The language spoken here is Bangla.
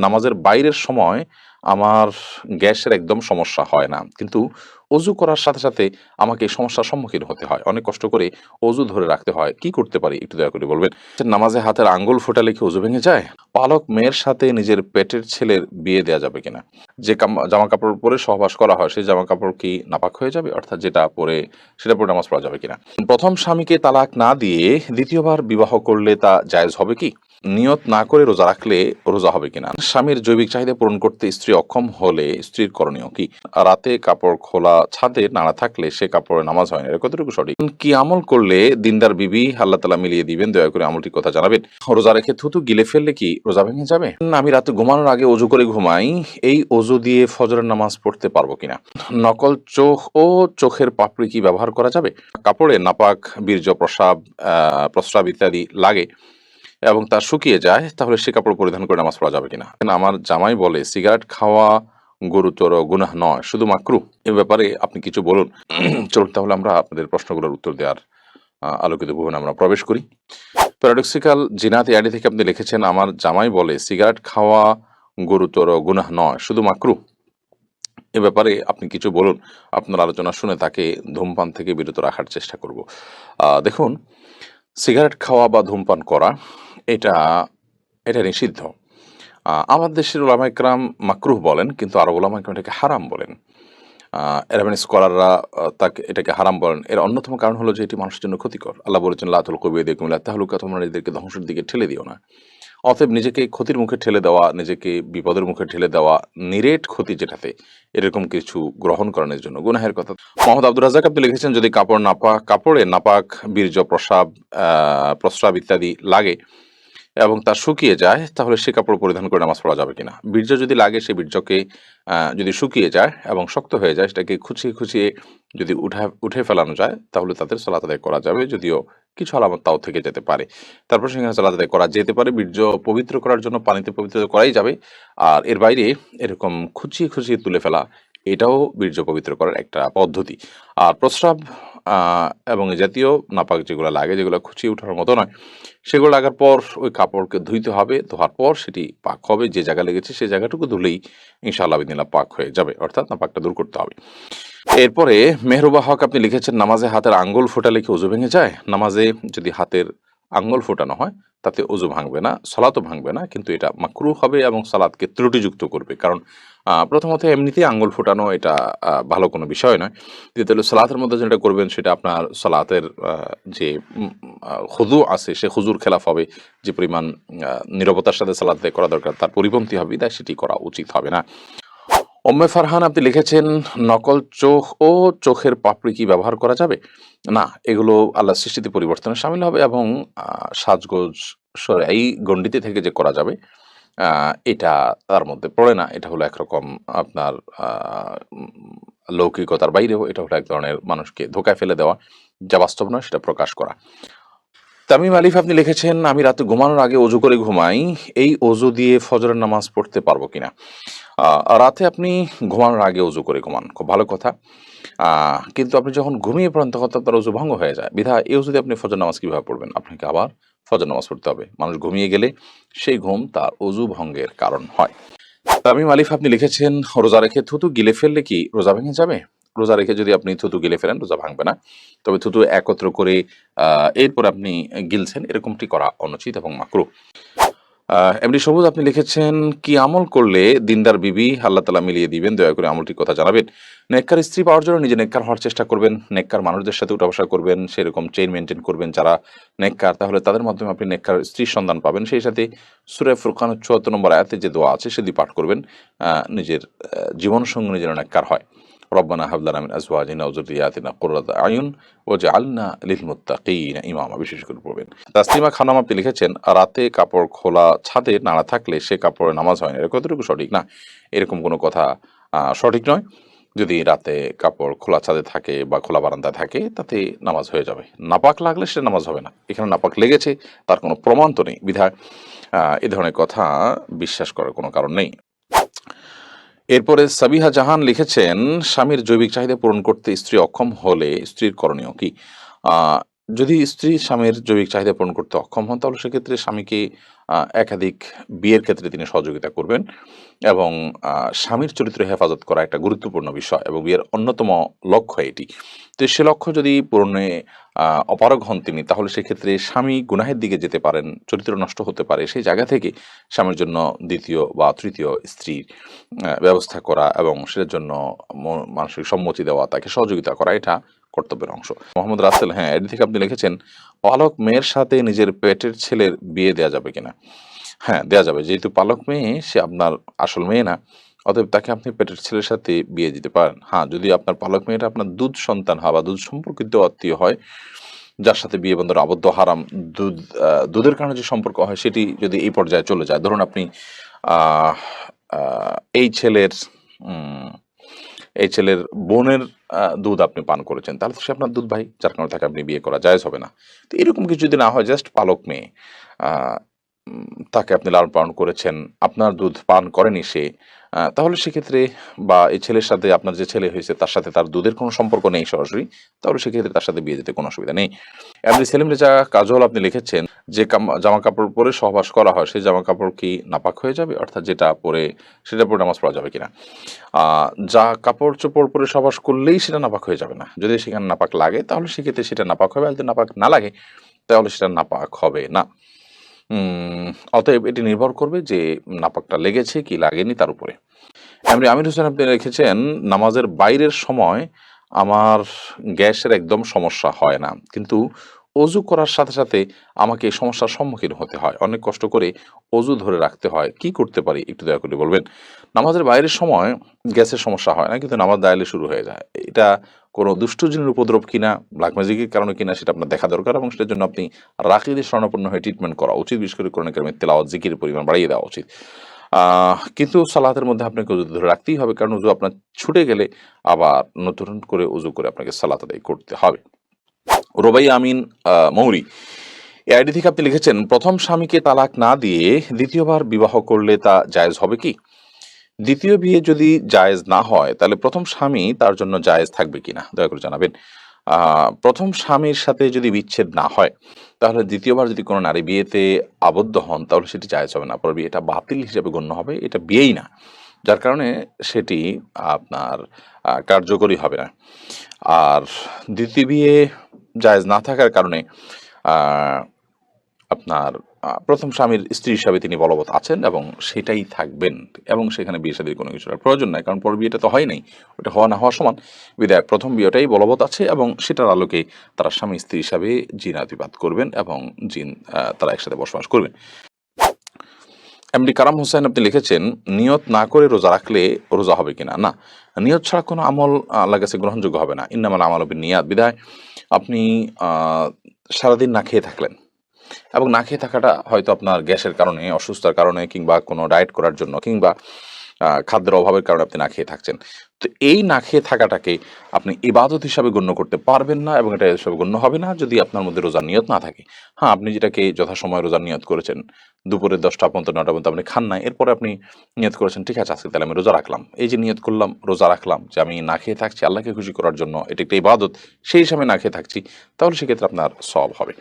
নামাজের বাইরের সময় আমার গ্যাসের একদম সমস্যা হয় না, কিন্তু অজু করার সাথে সাথে আমাকে এই সমস্যার সম্মুখীন হতে হয়, অনেক কষ্ট করে অজু ধরে রাখতে হয়। কি করতে পারি একটু দয়া করে বলবেন? নামাজে হাতের আঙ্গুল ফোটালে কি অজু ভেঙে যায়? পালক মেয়ের সাথে নিজের পেটের ছেলের বিয়ে দেওয়া যাবে কিনা? যে জামা কাপড় পরে সহবাস করা হয় সেই জামা কাপড় কি নাপাক হয়ে যাবে, অর্থাৎ যেটা পরে সেটা পরে নামাজ পড়া যাবে কিনা? প্রথম স্বামীকে তালাক না দিয়ে দ্বিতীয়বার বিবাহ করলে তা জায়েজ হবে কি? নিয়ত না করে রোজা রাখলে রোজা হবে কিনা? স্বামীর জৈবিক চাহিদা পূরণ করতে স্ত্রী অক্ষম হলে স্ত্রীর করণীয় কি? রাতে কাপড় খোলা ছাদে নাড়া থাকলে সে কাপড়ে নামাজ হয় না, এটা কতটুকু সঠিক? কি আমল করলে দিনদার বিবি আল্লাহ তালা মিলিয়ে দিবেন, দয়া করে আমলটির কথা জানাবেন। রোজা রেখে থুতু গিলে ফেললে কি রোজা ভেঙে যাবে? আমি রাতে ঘুমানোর আগে অজু করে ঘুমাই, এই অজু দিয়ে ফজরের নামাজ পড়তে পারবো কিনা? নকল চোখ ও চোখের পাপড়ি কি ব্যবহার করা যাবে? কাপড়ে নাপাক, বীর্য, প্রস্রাব ইত্যাদি লাগে এবং তা শুকিয়ে যায়, তাহলে সে কাপড় পরিধান করে নামাজ পড়া যাবে কিনা? আমার জামাই বলে সিগারেট খাওয়া গুরুতর গুনাহ নয়, শুধু মাকরু। এ ব্যাপারে আপনি কিছু বলুন। চলুন তাহলে আমরা আপনাদের প্রশ্নগুলোর উত্তর দেওয়ার আলোকিত ভুবনে আমরা প্রবেশ করি। প্যারাডক্সিক্যাল জিনাত আইডি থেকে আপনি লিখেছেন, আমার জামাই বলে সিগারেট খাওয়া গুরুতর গুনাহ নয়, শুধু মাকরু। এ ব্যাপারে আপনি কিছু বলুন। আপনার আলোচনা শুনে তাকে ধূমপান থেকে বিরত রাখার চেষ্টা করব। দেখুন, সিগারেট খাওয়া বা ধূমপান করা এটা এটা নিষিদ্ধ। আমাদের দেশের ওলামা ইকরাম মাকরুহ বলেন, কিন্তু আরব ওলামা ইকরাম এটাকে হারাম বলেন। অ্যারাবিক স্কলাররা এটাকে হারাম বলেন। এর অন্যতম কারণ হলো যে এটি মানুষের জন্য ক্ষতিকর। আল্লাহ বলেছেন, লা তুলকু বিয়াইদিকুম ইলা তাহলুকা, তোমরা নিজেদেরকে ধ্বংসের দিকে ঠেলে দিও না। অতএব নিজেকে ক্ষতির মুখে ঠেলে দেওয়া, নিজেকে বিপদের মুখে ঠেলে দেওয়া, নিরেট ক্ষতি যেটাতে, এরকম কিছু গ্রহণ করানোর জন্য গুনাহের কথা। মোহাম্মদ আব্দুর রাজ্জাক আপনি লিখেছেন, যদি কাপড়ে নাপাক, বীর্য, প্রস্রাব ইত্যাদি লাগে এবং তা শুকিয়ে যায়, তাহলে সে কাপড় পরিধান করে নামাজ পড়া যাবে কিনা? বীর্য যদি লাগে, সে বীর্যকে যদি শুকিয়ে যায় এবং শক্ত হয়ে যায়, সেটাকে খুঁচিয়ে খুঁচিয়ে যদি উঠে ফেলানো যায়, তাহলে তাদের সালাত আদায় করা যাবে, যদিও কিছু আলামত তাও থেকে যেতে পারে। তারপর সেখানে সালাত আদায় করা যেতে পারে। বীর্য পবিত্র করার জন্য পানিতে পবিত্র করাই যাবে। আর এর বাইরে এরকম খুঁচিয়ে খুঁচিয়ে তুলে ফেলা, এটাও বীর্য পবিত্র করার একটা পদ্ধতি। আর প্রস্রাব এবং এ জাতীয় নাপাক যেগুলো লাগে, যেগুলো খুঁচিয়ে ওঠার মতো নয়, সেগুলো লাগার পর ওই কাপড়কে ধুইতে হবে। ধোয়ার পর সেটি পাক হবে। যে জায়গা লেগেছে সেই জায়গাটুকু ধুলেই ইনশাআল্লাহ বিদিনিল্লাহ পাক হয়ে যাবে, অর্থাৎ নাপাকটা দূর করতে হবে। এরপরে মেহরুবা হক আপনি লিখেছেন, নামাজে হাতের আঙ্গুল ফোটালে কি অজু ভেঙে যায়? নামাজে যদি হাতের আঙ্গুল ফোটানো হয় তাতে অজু ভাঙবে না, সালাতও ভাঙবে না, কিন্তু এটা মাকরুহ হবে এবং সালাতকে ত্রুটিযুক্ত করবে। কারণ প্রথমত এমনিতেই আঙ্গুল ফোটানো এটা ভালো কোনো বিষয় নয়। দ্বিতীয়ত সালাতের মধ্যে যেটা করবেন সেটা আপনার সালাতের যে খুদু আছে সে খুজুর খেলাফ হবে। যে পরিমাণ নীরবতার সাথে সালাত আদায় করা দরকার তার পরিপন্থী হবে, তাই সেটি করা উচিত হবে না। উম্মে ফারহান আপনি লিখেছেন, নকল চোখ ও চোখের পাপড়ি কি ব্যবহার করা যাবে? না, এগুলো আল্লাহর সৃষ্টিতে পরিবর্তনে শামিল হবে এবং সাজগোজ এই গণ্ডিতে থেকে যে করা যাবে এটা তার মধ্যে পড়ে না। এটা হলো একরকম আপনার লৌকিকতার বাইরেও এটা হলো এক ধরনের মানুষকে ধোঁকায় ফেলে দেওয়া, যা বাস্তব নয় সেটা প্রকাশ করা। তামিম আলিফ আপনি লিখেছেন, আমি রাতে ঘুমানোর আগে অজু করে ঘুমাই, এই অজু দিয়ে ফজরের নামাজ পড়তে পারবো কিনা? রাতে আপনি ঘুমানোর আগে অজু করে ঘুমান, খুব ভালো কথা। কিন্তু আপনি যখন ঘুমিয়ে পড়েন তখন তো আপনার অজু ভঙ্গ হয়ে যায়। বিধায় এই অজুতে আপনি ফজর নামাজ কিভাবে পড়বেন? আপনাকে আবার ফজর নামাজ পড়তে হবে। মানুষ ঘুমিয়ে গেলে সেই ঘুম তার অজু ভঙ্গের কারণ হয়। তামিম আলিফ আপনি লিখেছেন, রোজা রেখে থুতু গিলে ফেললে কি রোজা ভেঙে যাবে? রোজা রেখে যদি আপনি থুতু গিলে ফেলেন রোজা ভাঙবে না। তবে থুতু একত্র করে এরপর আপনি গিলছেন, এরকমটি করা অনুচিত এবং মাকরুহ। এমডি সবুজ আপনি লিখেছেন, কি আমল করলে দিনদার বিবি আল্লাহ তালা মিলিয়ে দিবেন, দয়া করে আমলটির কথা জানাবেন। নেককার স্ত্রী পাওয়ার জন্য নিজে নেককার হওয়ার চেষ্টা করবেন, নেককার মানুষদের সাথে উঠা বসা করবেন, সেরকম চেইন মেনটেন করবেন যারা নেককার, তাহলে তাদের মাধ্যমে আপনি নেককার স্ত্রীর সন্ধান পাবেন। সেই সাথে সূরা ফুরকানের ৭৪ নম্বর আয়াতে যে দোয়া আছে সেটি পাঠ করবেন, নিজের জীবনসঙ্গী যেন নেককার হয়। রব্বানা হাব লানা মিন আজওয়াজিনা ওয়া যুররিয়াতিনা কুররাতা আয়ুন ওয়াজআলনা লিল মুত্তাকিনা ইমামা, বিশেষ করে পড়বেন। তাসলিমা খানম আপনি লিখেছেন, রাতে কাপড় খোলা ছাদে নাড়া থাকলে সে কাপড়ে নামাজ হয় না, এটা কতটুকু সঠিক? না, এরকম কোনো কথা সঠিক নয়। যদি রাতে কাপড় খোলা ছাদে থাকে বা খোলা বারান্দায় থাকে তাতে নামাজ হয়ে যাবে। নাপাক লাগলে সে নামাজ হবে না। এখানে নাপাক লেগেছে, তার কোনো প্রমাণ তো নেই, বিধায় এ ধরনের কথা বিশ্বাস করার কোনো কারণ নেই। এরপরে সাবিহা জাহান লিখেছেন, স্বামীর জৈবিক চাহিদা পূরণ করতে স্ত্রী অক্ষম হলে স্ত্রীর করণীয় কি? যদি স্ত্রী স্বামীর জৈবিক চাহিদা পূরণ করতে অক্ষম হন তাহলে সেক্ষেত্রে স্বামীকে একাধিক বিয়ের ক্ষেত্রে তিনি সহযোগিতা করবেন এবং স্বামীর চরিত্র হেফাজত করা একটা গুরুত্বপূর্ণ বিষয় এবং বিয়ের অন্যতম লক্ষ্য এটি। তো সে লক্ষ্য যদি পূরণে অপারগ হন তিনি, তাহলে সেক্ষেত্রে স্বামী গুনাহের দিকে যেতে পারেন, চরিত্র নষ্ট হতে পারে। সেই জায়গা থেকে স্বামীর জন্য ২য় বা ৩য় স্ত্রীর ব্যবস্থা করা এবং সেটার জন্য মানসিক সম্মতি দেওয়া, তাকে সহযোগিতা করা, এটা কর্তব্যের অংশ। মোহাম্মদ রাসেল, হ্যাঁ, এটি থেকে আপনি লিখেছেন, পালক মেয়ের সাথে নিজের পেটের ছেলের বিয়ে দেয়া যাবে কিনা? হ্যাঁ, দেয়া যাবে। যেহেতু পালক মেয়ে, সে আপনার আসল মেয়ে না। অতএব তাকে আপনি পেটের ছেলের সাথে বিয়ে দিতে পারেন। হ্যাঁ, যদি আপনার পালক মেয়েটা আপনার দুধ সন্তান হয় বা দুধ সম্পর্কিত আত্মীয় হয়, যার সাথে বিয়ে বন্ধন আবদ্ধ হারাম, দুধ দুধের কারণে যে সম্পর্ক হয় সেটি যদি এই পর্যায়ে চলে যায়, ধরুন আপনি আহ এই ছেলের উম এই ছেলের বোনের দুধ আপনি পান করেছেন, তাহলে তো সে আপনার দুধ ভাই, যার কারণে তাকে আপনি বিয়ে করা জায়েজ হবে না। তো এরকম কিছু যদি না হয়, জাস্ট পালক মেয়ে, আ তাকে আপনি লালন-পালন করেছেন, আপনার দুধ পান করেনি সে, তাহলে সেক্ষেত্রে বা এই ছেলের সাথে আপনার যে ছেলে হয়েছে তার সাথে তার দুধের কোনো সম্পর্ক নেই সরাসরি, তাহলে সেক্ষেত্রে তার সাথে বিয়ে দিতে কোনো অসুবিধা নেই। এমনি সেলিম রেজা কাজল, আপনি লিখেছেন যে জামা-কাপড় পরে সহবাস করা হয়, সেই জামা-কাপড় কি নাপাক হয়ে যাবে? অর্থাৎ যেটা পরে সেটা পরে নামাজ পড়া যাবে কিনা? আ যা কাপড়-চোপড় পরে সহবাস করলেই সেটা নাপাক হয়ে যাবে না। যদি সেখানে নাপাক লাগে, তাহলে সেক্ষেত্রে সেটা নাপাক হবে। আর যদি নাপাক না লাগে, তাহলে সেটা নাপাক হবে না। উম অতএব এটি নির্ভর করবে যে নাপাকটা লেগেছে কি লাগেনি তার উপরে। এমনি আমির হোসেন, আপনি লিখেছেন, নামাজের বাইরের সময় আমার গ্যাসের একদম সমস্যা হয় না। কিন্তু অজু করার সাথে, সাথে আমাকে এই সমস্যার সম্মুখীন হতে হয়। অনেক কষ্ট করে অজু ধরে রাখতে হয়। কি করতে পারি একটু দয়া করে বলবেন? নামাজের বাইরের সময় গ্যাসের সমস্যা হয় না, কিন্তু নামাজ দাঁড়ালে শুরু হয়ে যায়। এটা কোনো দুষ্ট জিনের উপদ্রব কিনা, ব্ল্যাক ম্যাজিকের কারণে কিনা, সেটা আপনার দেখা দরকার এবং সেটার জন্য আপনি রাকিদের শরণাপন্ন হয়ে ট্রিটমেন্ট করা উচিত। বিশেষ করে কোরআন কারিমের তেলাওয়াত, জিকিরের পরিমাণ বাড়িয়ে দেওয়া উচিত। কিন্তু সালাতের মধ্যে আপনাকে অজু ধরে রাখতেই হবে, কারণ অজু আপনার ছুটে গেলে আবার নতুন করে অজু করে আপনাকে সালাত আদায় করতে হবে। রোবাই আমিন মৌরি, এই আইডি থেকে আপনি লিখেছেন, প্রথম স্বামীকে তালাক না দিয়ে দ্বিতীয়বার বিবাহ করলে তা জায়েজ হবে কি? দ্বিতীয় বিয়ে যদি জায়েজ না হয়, তাহলে প্রথম স্বামী তার জন্য জায়েজ থাকবে কিনা দয়া করে জানাবেন। প্রথম স্বামীর সাথে যদি বিচ্ছেদ না হয়, তাহলে দ্বিতীয়বার যদি কোনো নারী বিয়েতে আবদ্ধ হন, তাহলে সেটি জায়েজ হবে না। পরে বিয়েটা বাতিল হিসেবে গণ্য হবে। এটা বিয়েই না। যার কারণে সেটি আপনার কার্যকরী হবে না। আর দ্বিতীয় বিয়ে জায়েজ না থাকার কারণে আ আপনার প্রথম স্বামীর স্ত্রী হিসাবে তিনি বলবৎ আছেন এবং সেটাই থাকবেন এবং সেখানে বিয়ে-শাদীর কোনো কিছুর প্রয়োজন নাই। কারণ পরের বিয়েটা তো হয় নাই। ওটা হওয়া না হওয়া সমান। বিধায় প্রথম বিয়েটাই বলবৎ আছে এবং সেটার আলোকে তারা স্বামী-স্ত্রী হিসাবে জিনাতিপাত করবেন এবং তারা একসাথে বসবাস করবেন। এমডি কারাম হোসেন, আপনি লিখেছেন, নিয়ত না করে রোজা রাখলে রোজা হবে কিনা? না, নিয়ত ছাড়া কোনো আমল আল্লাহর কাছে গ্রহণযোগ্য হবে না। ইন্নামাল আমালু বিন্নিয়াত। বিধায় আপনি আ সারাদিন না খেয়ে থাকলেন এবং না খেয়ে থাকাটা হয়তো আপনার গ্যাসের কারণে, অসুস্থতার কারণে, কিংবা কোনো ডায়েট করার জন্য, কিংবা খাদ্যের অভাবের কারণে আপনি না খেয়ে থাকছেন। তো এই না খেয়ে থাকাটাকে আপনি ইবাদত হিসাবে গণ্য করতে পারবেন না এবং এটা হিসাবে গণ্য হবে না যদি আপনার মধ্যে রোজার নিয়ত না থাকে। হ্যাঁ, আপনি যেটাকে যথাসময়ে রোজার নিয়ত করেছেন, দুপুরে ১০টা পর্যন্ত ৯টা পর্যন্ত আপনি খান নাই, এরপরে আপনি নিয়ত করেছেন, ঠিক আছে আজকে তাহলে আমি রোজা রাখলাম। এই যে নিয়ত করলাম, রোজা রাখলাম, যে আমি না খেয়ে থাকছি আল্লাহকে খুশি করার জন্য, এটা একটা ইবাদত, সেই হিসাবে না খেয়ে থাকছি, তাহলে সেক্ষেত্রে আপনার সওয়াব হবে।